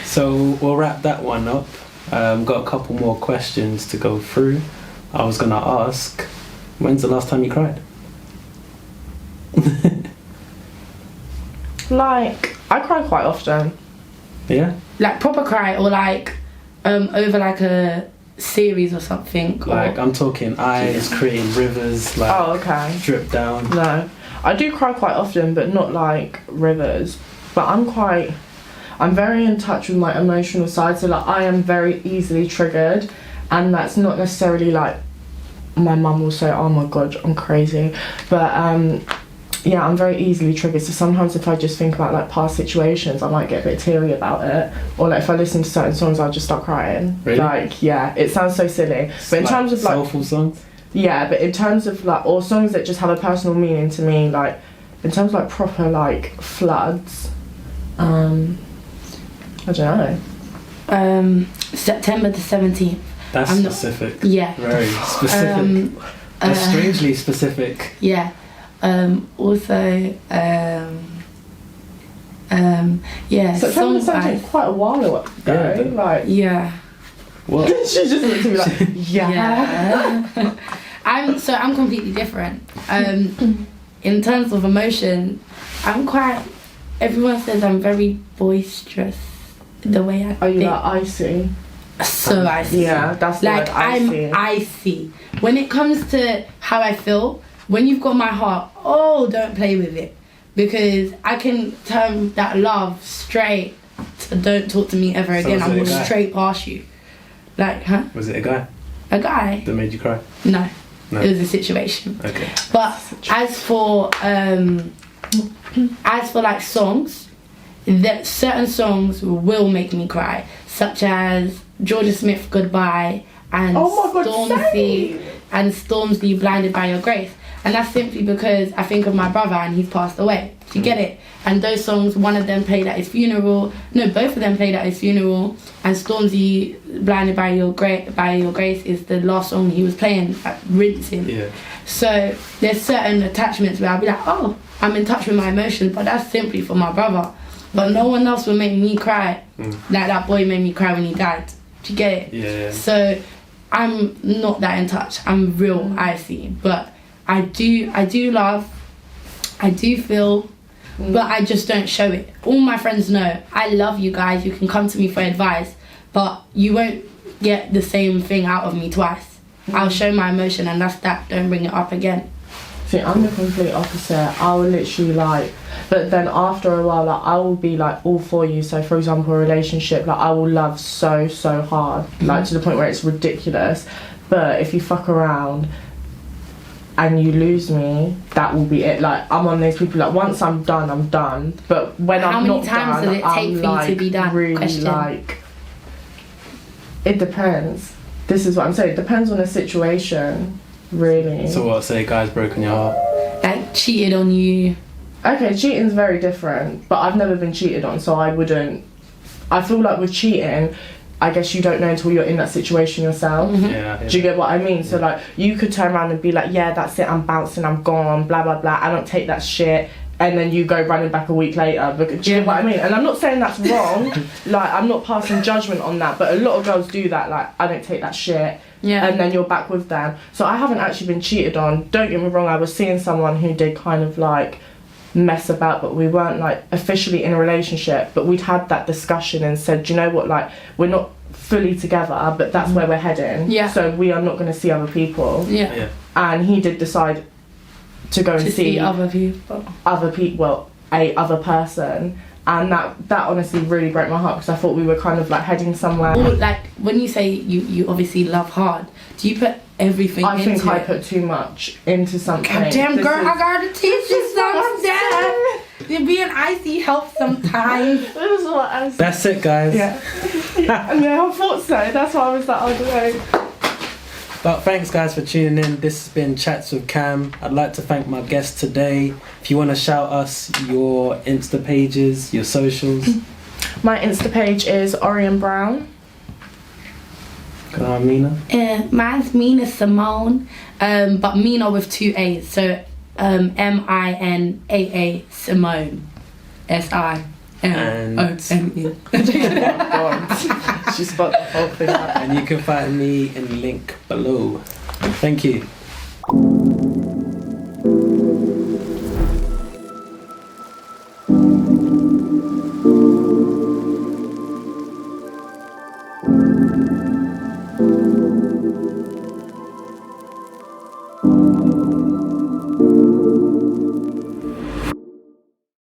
A: So we'll wrap that one up. Got a couple more questions to go through. I was gonna ask, when's the last time you cried?
C: Like, I cry quite often.
A: Yeah?
B: Like proper cry, or like over like a series or something?
A: Like, I'm talking eyes creating rivers, like drip down.
C: No, I do cry quite often, but not like rivers. But I'm very in touch with my emotional side, so like I am very easily triggered, and that's not necessarily like my mum will say, oh my god, I'm crazy, but yeah, I'm very easily triggered. So sometimes if I just think about like past situations, I might get a bit teary about it, or like if I listen to certain songs, I'll just start crying.
A: Really?
C: Like, yeah, it sounds so silly, but in terms of like
A: soulful songs.
C: Yeah, but in terms of like, or songs that just have a personal meaning to me, like in terms of like proper like floods, I don't know.
B: September the 17th.
A: That's specific.
B: Yeah.
A: Very specific. That's strangely specific.
B: Yeah. Also, yeah.
C: September the 17th, quite a while ago.
B: Yeah.
A: What?
C: She just looked at me like, yeah.
B: I'm completely different. In terms of emotion, everyone says I'm very boisterous the way I think.
C: Are you like icy?
B: So icy.
C: Yeah, that's like
B: I'm icy. When it comes to how I feel, when you've got my heart, don't play with it. because I can turn that love straight to don't talk to me ever again. I'm going straight past you. Like, huh?
A: Was it a guy?
B: A guy?
A: That made you cry?
B: No. It was a situation.
A: Okay.
B: But as for like songs, that certain songs will make me cry, such as Georgia Smith Goodbye and Stormzy Blinded by Your Grace. And that's simply because I think of my brother and he's passed away. Do you get it? And those songs, one of them played at his funeral. No, both of them played at his funeral. And Stormzy Blinded by Your Grace is the last song he was playing at rinsing.
A: Yeah.
B: So there's certain attachments where I'll be like, oh, I'm in touch with my emotions, but that's simply for my brother. But no one else will make me cry like that boy made me cry when he died. Do you get it?
A: Yeah.
B: So I'm not that in touch. I'm real icy, but I do love, I do feel, but I just don't show it. All my friends know I love you guys. You can come to me for advice, but you won't get the same thing out of me twice. I'll show my emotion, and that's that. Don't bring it up again.
C: See, I'm the complete opposite. I will literally like, but then after a while, like I will be like all for you. So for example, a relationship, like I will love so hard, like to the point where it's ridiculous. But if you fuck around and you lose me, that will be it. Like I'm one of those people, like once I'm done. But when I'm not done,
B: how many times does it take for you to be done?
C: Really
B: Question.
C: like, it depends. This is what I'm saying. It depends on the situation, really.
A: So what? Say a guy's broken your heart?
B: Like cheated on you.
C: Okay, cheating's very different, but I've never been cheated on, so I wouldn't. I feel like with cheating, I guess you don't know until you're in that situation yourself.
A: Yeah.
C: Do you get what I mean? So like, you could turn around and be like, yeah, that's it, I'm bouncing, I'm gone, blah blah blah, I don't take that shit, and then you go running back a week later. Because, do you get what I mean? And I'm not saying that's wrong. Like, I'm not passing judgment on that, but a lot of girls do that. Like, I don't take that shit. Yeah. And then you're back with them. So I haven't actually been cheated on. Don't get me wrong, I was seeing someone who did kind of like mess about, but we weren't like officially in a relationship, but we'd had that discussion and said, do you know what, like we're not fully together, but that's where we're heading. Yeah. So we are not going to see other people.
B: Yeah.
C: And he did decide to go and see
B: other people.
C: Well, a other person. And that honestly really broke my heart, because I thought we were kind of like heading somewhere.
B: Or like when you say you obviously love hard, do you put everything into it?
C: I think I put too much into something.
B: God damn girl, I gotta teach you something. You're being icy helps sometimes.
C: This is what I said.
A: That's it, guys.
C: Yeah. Yeah, I thought so. That's why I was like, I don't know.
A: But thanks guys for tuning in. This has been Chats with Cam. I'd like to thank my guest today. If you want to shout us your Insta pages, your socials.
C: My Insta page is Orienne Brown.
A: Mina?
B: Mine's Mina Simone, but Mina with 2 A's. So Minaa Simone. SIMONE.
C: She spelled the whole thing out.
A: And you can find me in the link below. Thank you.